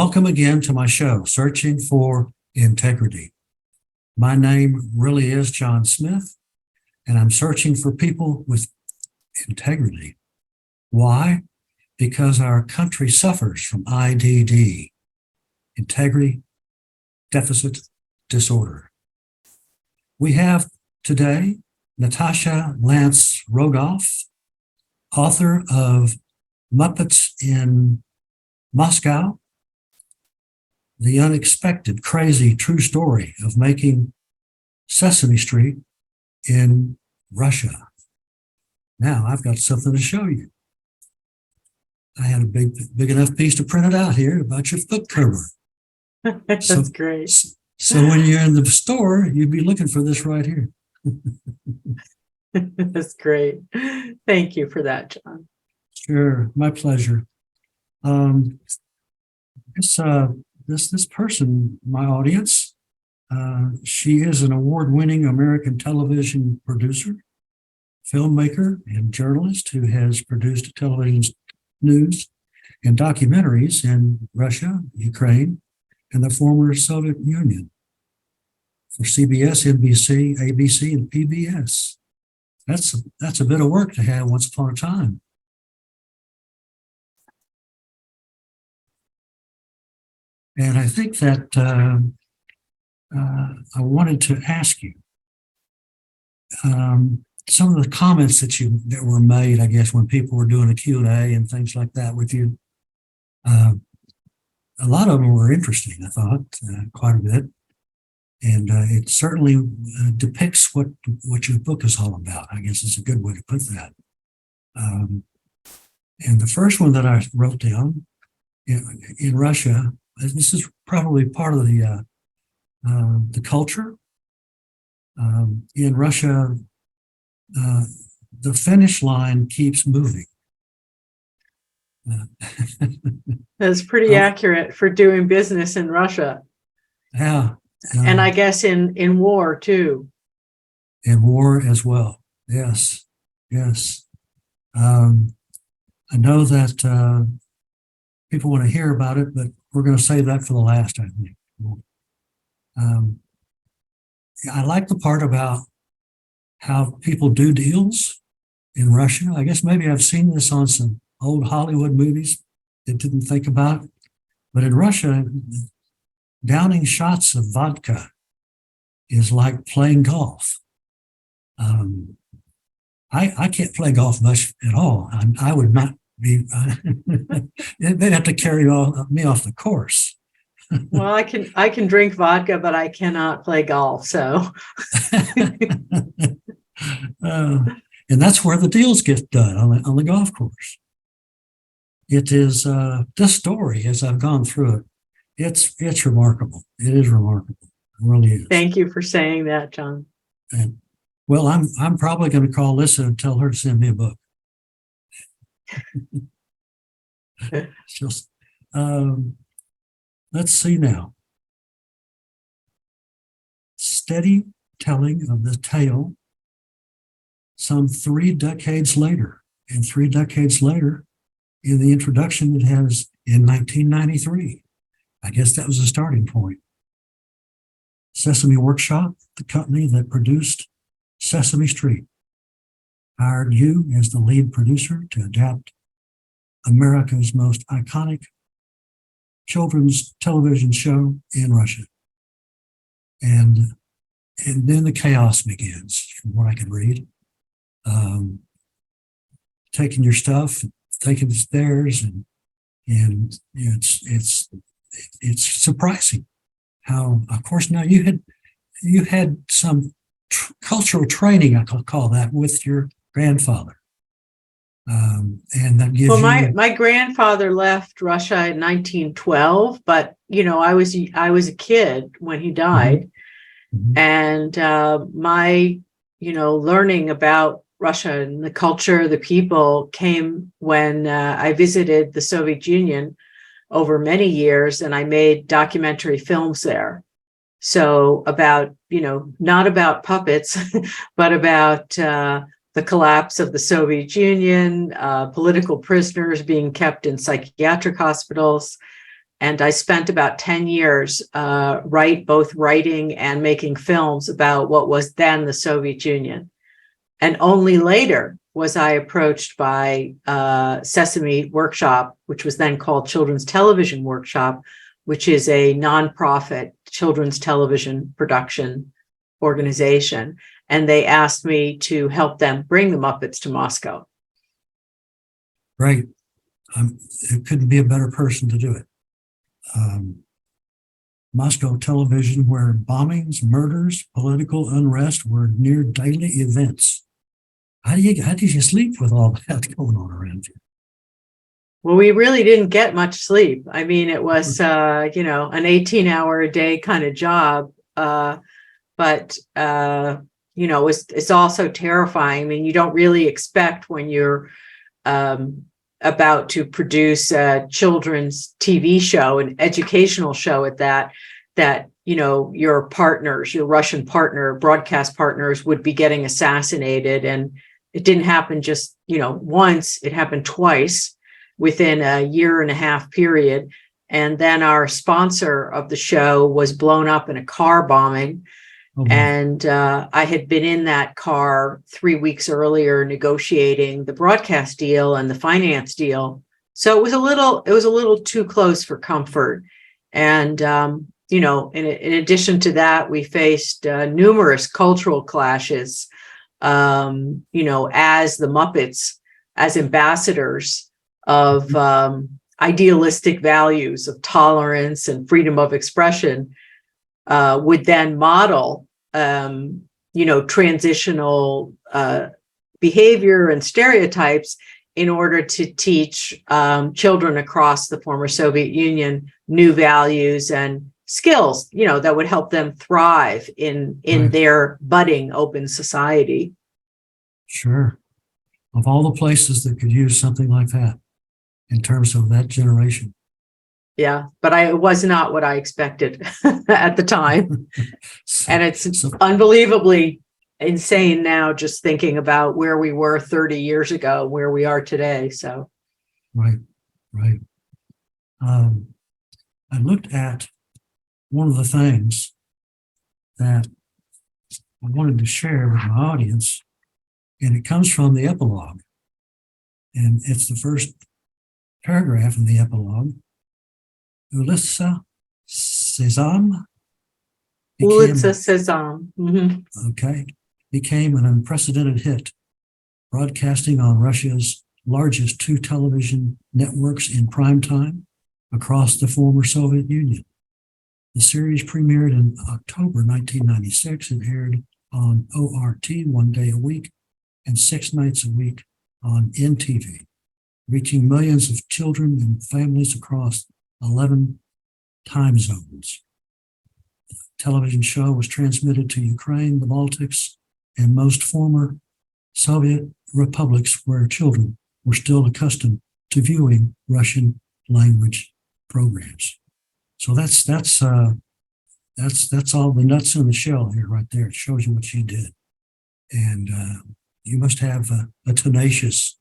welcome again to my show, Searching for Integrity. My name really is John Smith, and I'm searching for people with integrity. Why? Because our country suffers from IDD, integrity deficit disorder. We have today Natasha Lance Rogoff, author of Muppets in Moscow, the unexpected, crazy, true story of making Sesame Street in Russia. Now I've got something to show you. I had a big enough piece to print it out here, a bunch of book cover. That's great. So when you're in the store, you'd be looking for this right here. That's great. Thank you for that, John. Sure, my pleasure. This person, my audience, she is an award-winning American television producer, filmmaker, and journalist who has produced television news and documentaries in Russia, Ukraine, and the former Soviet Union for CBS, NBC, ABC, and PBS. That's a bit of work to have once upon a time. And I think that I wanted to ask you some of the comments that were made, I guess, when people were doing a Q&A and things like that with you. A lot of them were interesting, I thought, quite a bit. And it certainly depicts what your book is all about, I guess is a good way to put that. And the first one that I wrote down, in Russia, this is probably part of the culture. In Russia, the finish line keeps moving. That's pretty accurate for doing business in Russia. Yeah. And I guess in war too. In war as well. Yes. Yes. I know that people want to hear about it, but we're going to save that for the last, I think. I like the part about how people do deals in Russia. I guess maybe I've seen this on some old Hollywood movies that didn't think about it. But in Russia, downing shots of vodka is like playing golf. I can't play golf much at all. I would not be, they'd have to carry me off the course. Well, I can drink vodka, but I cannot play golf. So, and that's where the deals get done on the golf course. It is this story as I've gone through it. It's remarkable. It is remarkable. It really is. Thank you for saying that, John. And, well, I'm probably going to call Lisa and tell her to send me a book. Just, let's see now. Steady telling of the tale some 3 decades later. And 3 decades later, in the introduction, it has in 1993. I guess that was a starting point. Sesame Workshop, the company that produced Sesame Street, hired you as the lead producer to adapt America's most iconic children's television show in Russia. And then the chaos begins, from what I could read. Taking your stuff, thinking it's theirs, and it's surprising how, of course, now you had some cultural training, I could call that, with your grandfather. And that gives my grandfather left Russia in 1912, but I was a kid when he died. Mm-hmm. And my learning about Russia and the culture, the people, came when I visited the Soviet Union over many years, and I made documentary films there. So about, not about puppets, but about the collapse of the Soviet Union, political prisoners being kept in psychiatric hospitals, And I spent about 10 years both writing and making films about what was then the Soviet Union. And only later was I approached by Sesame Workshop, which was then called Children's Television Workshop, which is a nonprofit children's television production organization. And they asked me to help them bring the Muppets to Moscow. Right. It couldn't be a better person to do it. Moscow television, where bombings, murders, political unrest were near daily events. How did you sleep with all that going on around you? Well, we really didn't get much sleep. I mean, it was, an 18-hour-a-day kind of job. But it's also terrifying. I mean, you don't really expect when you're about to produce a children's TV show, an educational show at that, your partners, your Russian broadcast partners would be getting assassinated. And it didn't happen just, once, it happened twice within a 1.5 year period. And then our sponsor of the show was blown up in a car bombing. Oh, and I had been in that car 3 weeks earlier negotiating the broadcast deal and the finance deal. So it was a little too close for comfort. And, in addition to that, we faced numerous cultural clashes, as the Muppets, as ambassadors of idealistic values of tolerance and freedom of expression. Would then model, transitional behavior and stereotypes in order to teach children across the former Soviet Union new values and skills, that would help them thrive in Right. their budding open society. Sure. Of all the places that could use something like that in terms of that generation. Yeah, but it was not what I expected at the time. And it's unbelievably insane now just thinking about where we were 30 years ago, where we are today. So, right. I looked at one of the things that I wanted to share with my audience, and it comes from the epilogue. And it's the first paragraph in the epilogue. Ulissa Sesame became an unprecedented hit, broadcasting on Russia's largest 2 television networks in prime time across the former Soviet Union. The series premiered in October 1996 and aired on ORT 1 day a week and 6 nights a week on NTV, reaching millions of children and families across 11 time zones. The television show was transmitted to Ukraine, the Baltics, and most former Soviet republics where children were still accustomed to viewing Russian language programs. So that's all the nuts in the shell here, right there. It shows you what she did, and you must have a tenacious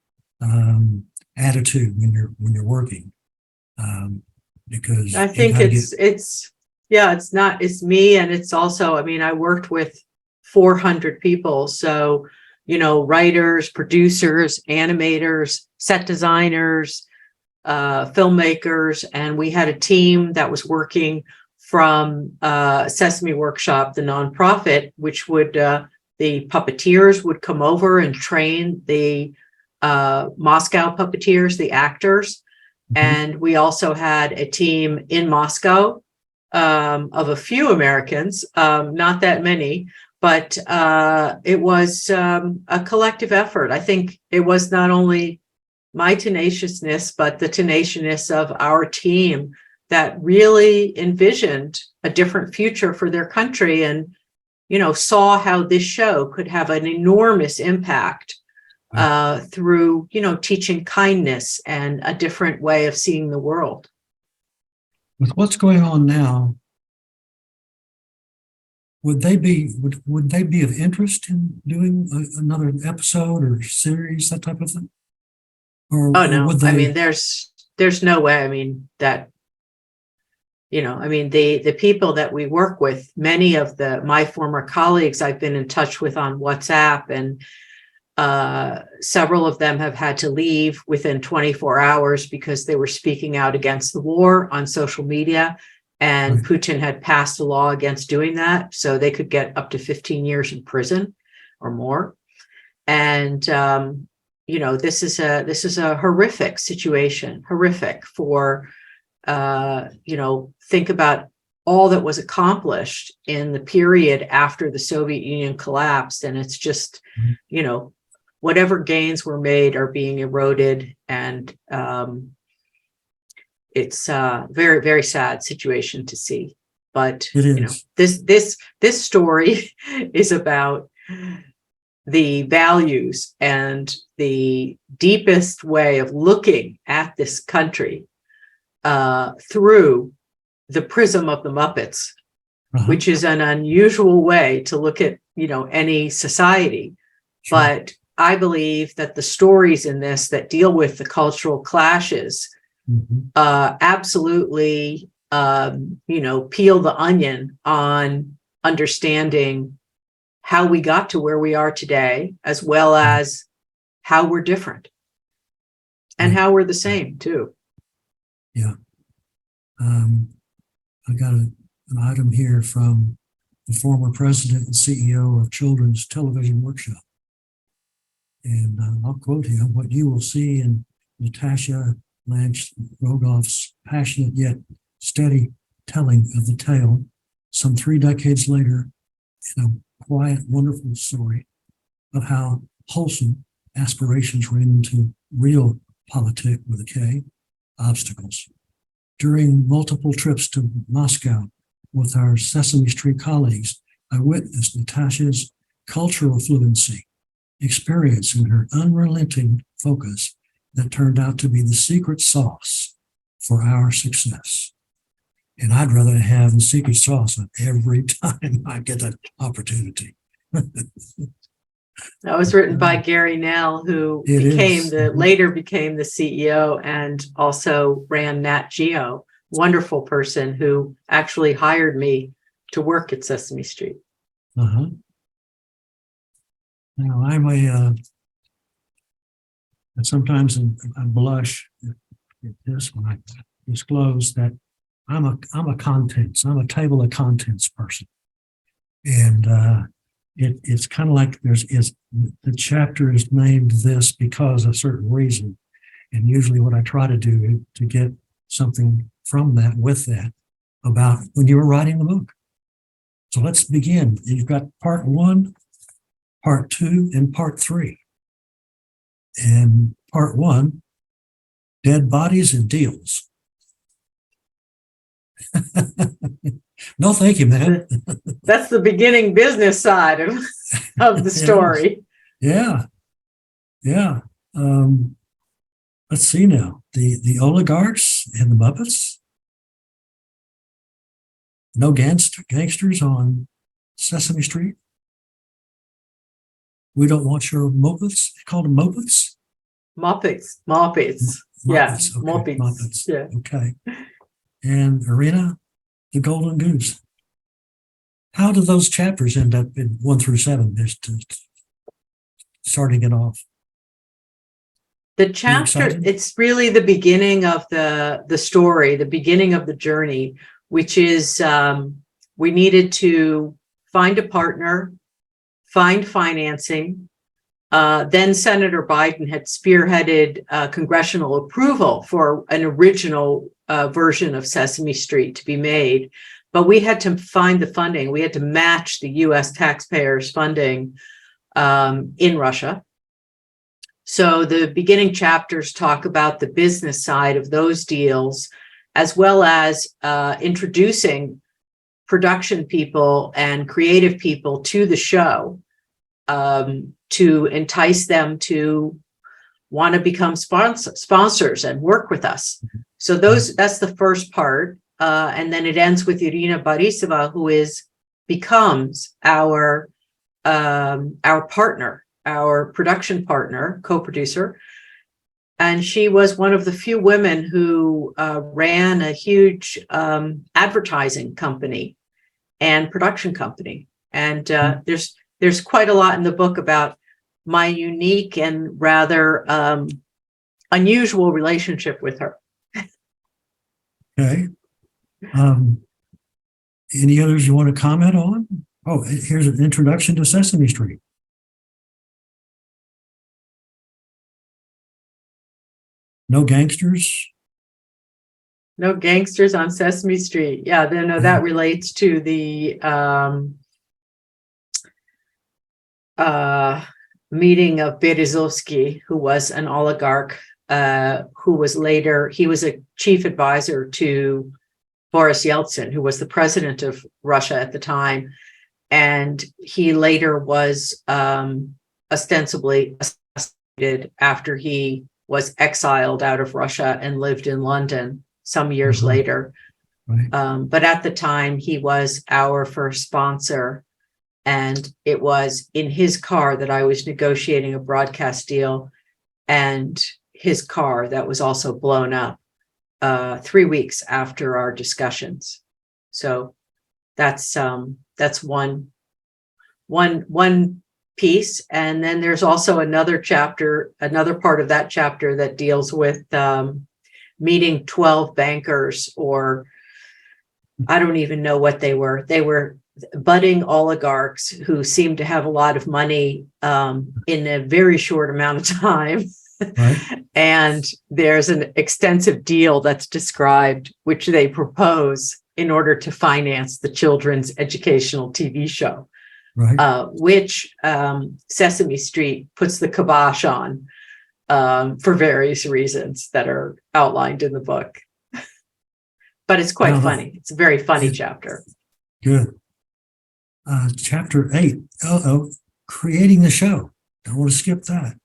attitude when you're working. Because I think it's me. And it's also, I worked with 400 people. So, writers, producers, animators, set designers, filmmakers. And we had a team that was working from Sesame Workshop, the nonprofit, which would, the puppeteers would come over and train the Moscow puppeteers, the actors. And we also had a team in Moscow of a few Americans, not that many, but it was a collective effort. I think it was not only my tenaciousness, but the tenaciousness of our team that really envisioned a different future for their country and, saw how this show could have an enormous impact through, teaching kindness and a different way of seeing the world. With what's going on now, would they be of interest in doing another episode or series, that type of thing? Or Oh no, would they... there's no way. That I mean, the people that we work with, many of my former colleagues I've been in touch with on WhatsApp, and several of them have had to leave within 24 hours because they were speaking out against the war on social media, and Right. Putin had passed a law against doing that, so they could get up to 15 years in prison or more. And this is a horrific situation, horrific for think about all that was accomplished in the period after the Soviet Union collapsed, and it's just, whatever gains were made are being eroded, and it's a very, very sad situation to see. But It is. This story is about the values and the deepest way of looking at this country through the prism of the Muppets, which is an unusual way to look at, any society. Sure. But I believe that the stories in this that deal with the cultural clashes absolutely, peel the onion on understanding how we got to where we are today, as well as how we're different and how we're the same too. Yeah. I got an item here from the former president and CEO of Children's Television Workshop. And I'll quote him: "What you will see in Natasha Lance Rogoff's passionate yet steady telling of the tale some 3 decades later, in a quiet, wonderful story of how wholesome aspirations ran into real politic with a K, obstacles. During multiple trips to Moscow with our Sesame Street colleagues, I witnessed Natasha's cultural fluency, experience, and her unrelenting focus that turned out to be the secret sauce for our success. And I'd rather have the secret sauce every time I get that opportunity." That was written by Gary Nell, who later became the CEO and also ran Nat Geo. Wonderful person who actually hired me to work at Sesame Street. Now sometimes I blush at this when I disclose that I'm a table of contents person. And it's kind of like the chapter is named this because of a certain reason. And usually what I try to do is to get something from that, with that, about when you were writing the book. So let's begin. You've got part 1, part 2, and part 3. And part 1, dead bodies and deals. No, thank you, man. That's the beginning business side of the story. Yeah. Let's see now. The oligarchs and the Muppets. No gangsters on Sesame Street. We don't want your Muppets. They called them Muppets? Muppets. Yeah, Okay. Muppets. Yeah. Okay. And Arena, the Golden Goose. How do those chapters end up in 1 through 7? Just starting it off. The chapter, it's really the beginning of the story, the beginning of the journey, which is we needed to find a partner, find financing. Then Senator Biden had spearheaded congressional approval for an original version of Sesame Street to be made. But we had to find the funding. We had to match the US taxpayers' funding in Russia. So the beginning chapters talk about the business side of those deals, as well as introducing production people and creative people to the show to entice them to want to become sponsors and work with us. So that's the first part. And then it ends with Irina Borisova, who becomes our partner, our production partner, co-producer. And she was one of the few women who ran a huge advertising company and production company. And there's quite a lot in the book about my unique and rather unusual relationship with her. Okay. Any others you want to comment on? Oh, here's an introduction to Sesame Street. No gangsters. No gangsters on Sesame Street. Yeah, then no, that relates to the meeting of Berezovsky, who was an oligarch, who was later, he was a chief advisor to Boris Yeltsin, who was the president of Russia at the time. And he later was ostensibly assassinated after he was exiled out of Russia and lived in London some years later. Right. But at the time, he was our first sponsor. And it was in his car that I was negotiating a broadcast deal, and his car that was also blown up 3 weeks after our discussions. So that's one piece. And then there's also another chapter, another part of that chapter that deals with meeting 12 bankers, or I don't even know what they were. They were budding oligarchs who seemed to have a lot of money in a very short amount of time. Right. And there's an extensive deal that's described, which they propose in order to finance the children's educational TV show, Right. which Sesame Street puts the kibosh on for various reasons that are outlined in the book. But it's quite funny. It's a very funny chapter. Good. Chapter 8. Creating the show. Don't want to skip that.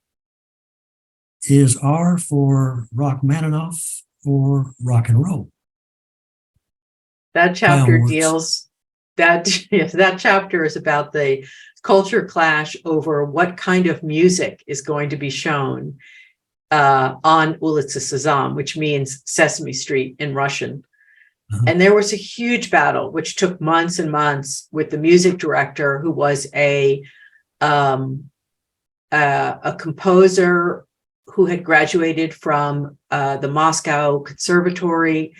Is R for Rachmaninoff or rock and roll? That chapter deals that chapter is about the culture clash over what kind of music is going to be shown on Улица Sesame, which means Sesame Street in Russian. And there was a huge battle, which took months and months, with the music director, who was a composer who had graduated from the Moscow Conservatory.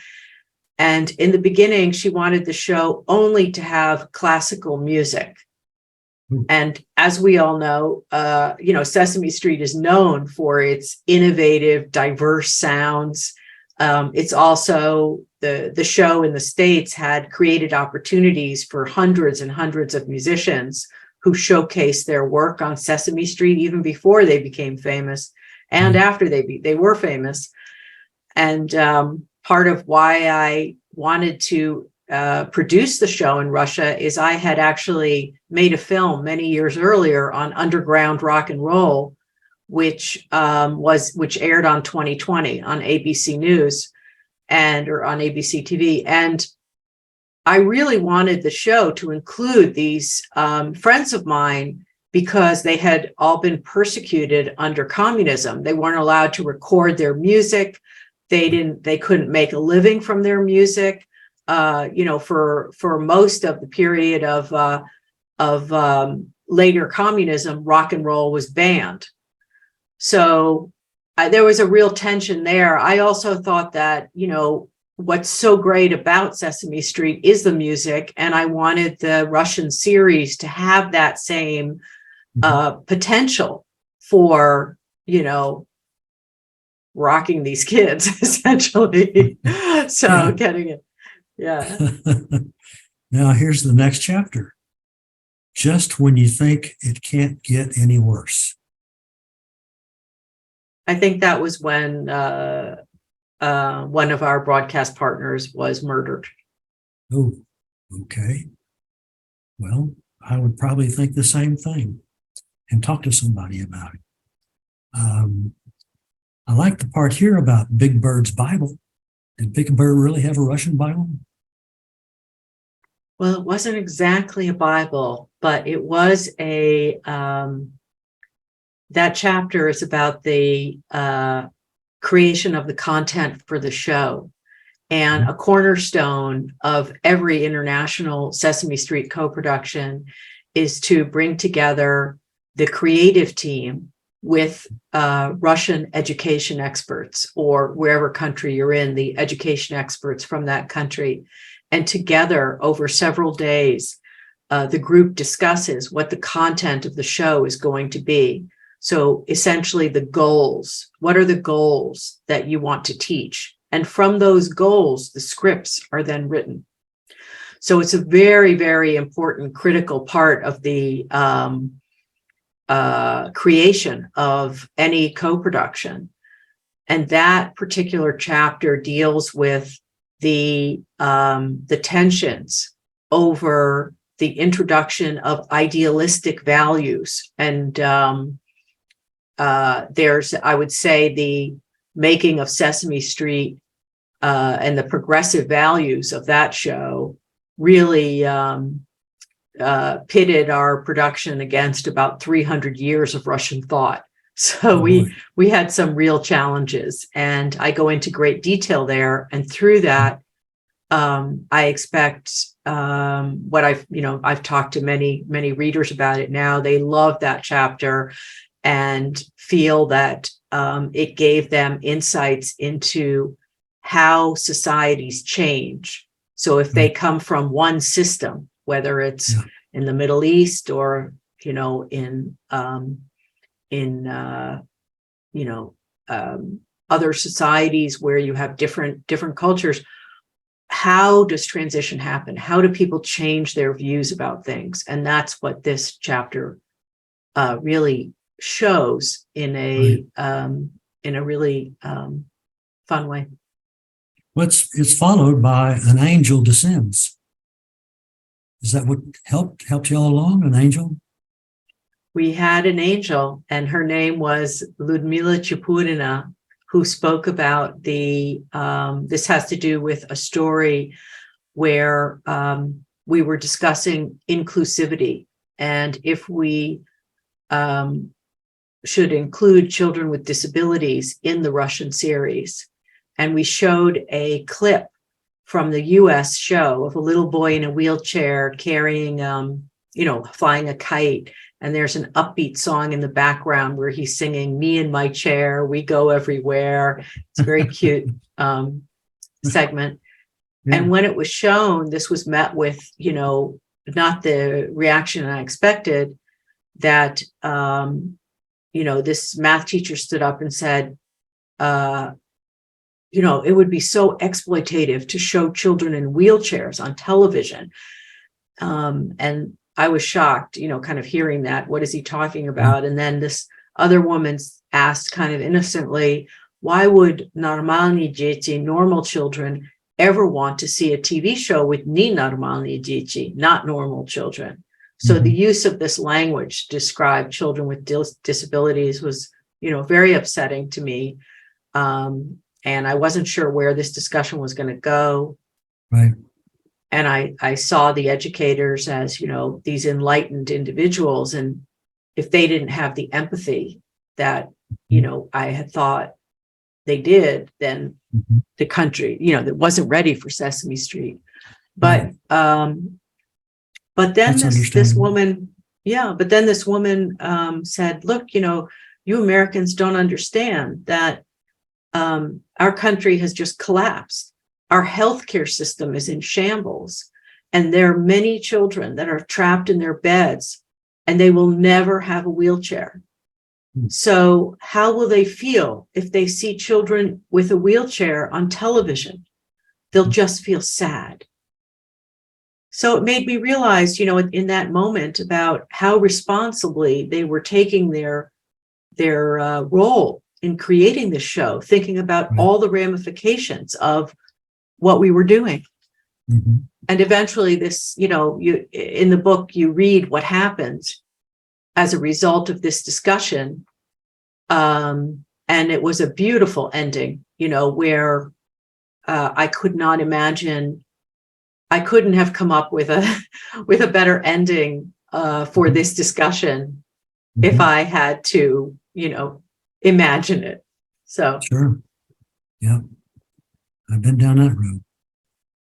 And in the beginning, she wanted the show only to have classical music. And as we all know, Sesame Street is known for its innovative, diverse sounds. It's also the show in the States had created opportunities for hundreds and hundreds of musicians who showcased their work on Sesame Street even before they became famous and after they were famous. And part of why I wanted to produce the show in Russia is I had actually made a film many years earlier on underground rock and roll, which aired on 2020 on ABC News or on ABC TV. And I really wanted the show to include these friends of mine, because they had all been persecuted under communism. They weren't allowed to record their music. They couldn't make a living from their music. For most of the period of later communism, rock and roll was banned. So there was a real tension there. I also thought that, what's so great about Sesame Street is the music. And I wanted the Russian series to have that same potential for, rocking these kids, essentially. So getting it. Yeah. Now here's the next chapter. Just when you think it can't get any worse. I think that was when one of our broadcast partners was murdered. Oh, okay. Well, I would probably think the same thing and talk to somebody about it. I like the part here about Big Bird's Bible. Did Big Bird really have a Russian Bible? Well, it wasn't exactly a Bible, but it was that chapter is about the creation of the content for the show. And a cornerstone of every international Sesame Street co-production is to bring together the creative team with Russian education experts, or wherever country you're in, the education experts from that country. And together over several days, the group discusses what the content of the show is going to be. So essentially the goals, what are the goals that you want to teach? And from those goals, the scripts are then written. So it's a very, very important, critical part of the creation of any co-production. And that particular chapter deals with the tensions over the introduction of idealistic values. And there's, I would say, the making of Sesame Street and the progressive values of that show really pitted our production against about 300 years of Russian thought. So we had some real challenges, and I go into great detail there. And through that, I expect what I've talked to many readers about it now. They love that chapter and feel that it gave them insights into how societies change. So if they come from one system, whether it's in the Middle East or in other societies where you have different cultures, how does transition happen? How do people change their views about things? And that's what this chapter really shows in a really fun way. It's followed by An Angel Descends. Is that what helped you all along? An angel? We had an angel, and her name was Ludmila Chapurina, who spoke about this has to do with a story where we were discussing inclusivity, and if we should include children with disabilities in the Russian series. And we showed a clip from the US show of a little boy in a wheelchair carrying, flying a kite. And there's an upbeat song in the background where he's singing, "Me in my chair, we go everywhere." It's a very cute segment. Yeah. And when it was shown, this was met with, not the reaction I expected, that, this math teacher stood up and said, it would be so exploitative to show children in wheelchairs on television. And I was shocked, kind of hearing that. What is he talking about? And then this other woman asked kind of innocently, why would normalnie dzieci, normal children, ever want to see a TV show with nenormalnie dzieci, not normal children? So the use of this language to describe children with disabilities was, very upsetting to me. And I wasn't sure where this discussion was going to go. Right. And I saw the educators as, these enlightened individuals. And if they didn't have the empathy that, I had thought they did, then the country, that wasn't ready for Sesame Street. But then this woman said, look, you Americans don't understand that our country has just collapsed. Our healthcare system is in shambles, and there are many children that are trapped in their beds, and they will never have a wheelchair. So how will they feel if they see children with a wheelchair on television? They'll just feel sad. So it made me realize, in that moment, about how responsibly they were taking their role in creating this show, thinking about all the ramifications of what we were doing. And eventually this, you in the book, you read what happened as a result of this discussion. And it was a beautiful ending, where I could not imagine, I couldn't have come up with a better ending for this discussion if I had to, imagine it. So sure. Yep. I've been down that road.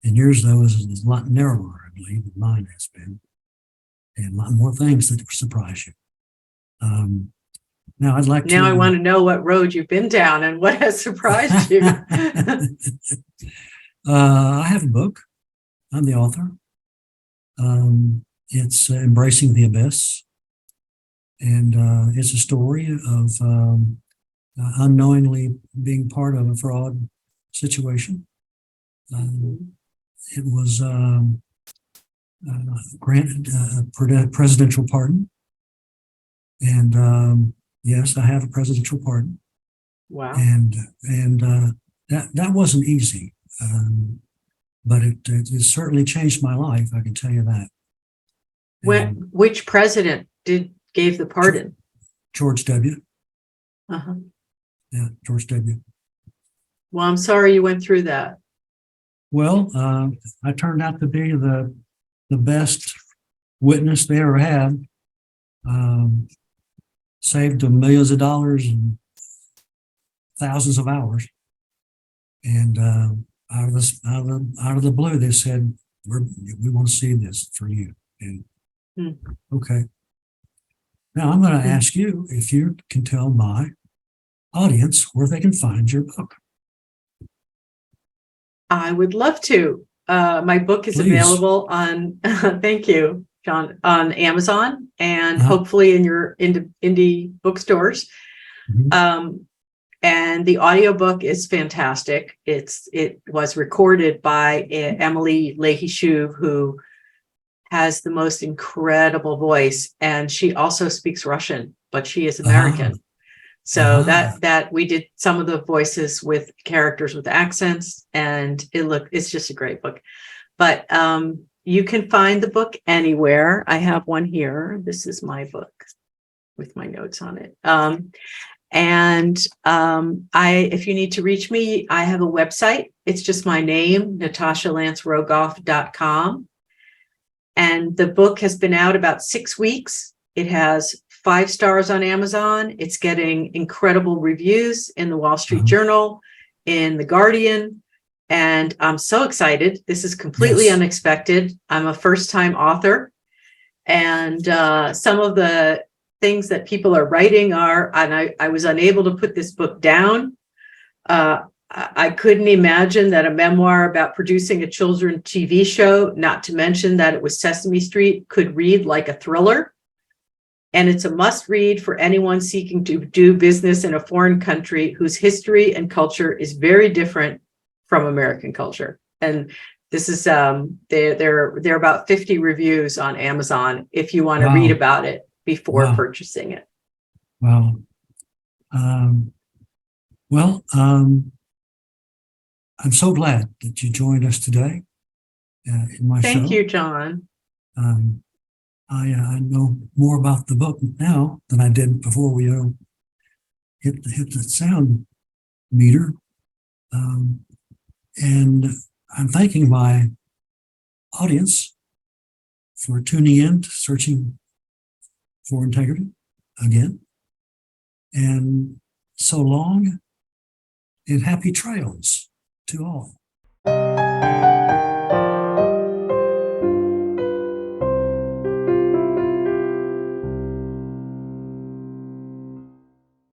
And yours, though, is a lot narrower, I believe, than mine has been. And a lot more things that surprise you. Now, I'd like to. Now I want to know what road you've been down and what has surprised you. I have a book. I'm the author. It's Embracing the Abyss. And it's a story of unknowingly being part of a fraud situation. It was granted a presidential pardon. And yes, I have a presidential pardon. Wow. And that wasn't easy. But it certainly changed my life, I can tell you that. Which president gave the pardon? George W. Uh-huh. Yeah, George W. Well, I'm sorry you went through that. Well, I turned out to be the best witness they ever had. Saved them millions of dollars and thousands of hours. And out of the blue, they said, "We want to see this for you." And okay. Now I'm going to ask you if you can tell my audience where they can find your book. I would love to. My book is available on, thank you, John, on Amazon and hopefully in your indie bookstores. And the audiobook is fantastic. It was recorded by Emily Leahy-Shuve, who has the most incredible voice, and she also speaks Russian, but she is American. So that we did some of the voices with characters with accents, and it's just a great book. But you can find the book anywhere. I have one here. This is my book with my notes on it. If you need to reach me, I have a website. It's just my name, natashalancerogoff.com. And the book has been out about 6 weeks. It has 5 stars on Amazon. It's getting incredible reviews in the Wall Street Journal, in The Guardian. And I'm so excited. This is completely unexpected. I'm a first-time author. And some of the things that people are writing and I was unable to put this book down. I couldn't imagine that a memoir about producing a children's TV show, not to mention that it was Sesame Street, could read like a thriller. And it's a must read for anyone seeking to do business in a foreign country whose history and culture is very different from American culture. And this is there are about 50 reviews on Amazon if you want to read about it before purchasing it. Wow. I'm so glad that you joined us today in my show. Thank you, John. I know more about the book now than I did before we hit the sound meter. And I'm thanking my audience for tuning in, searching for integrity again. And so long and happy trails to all.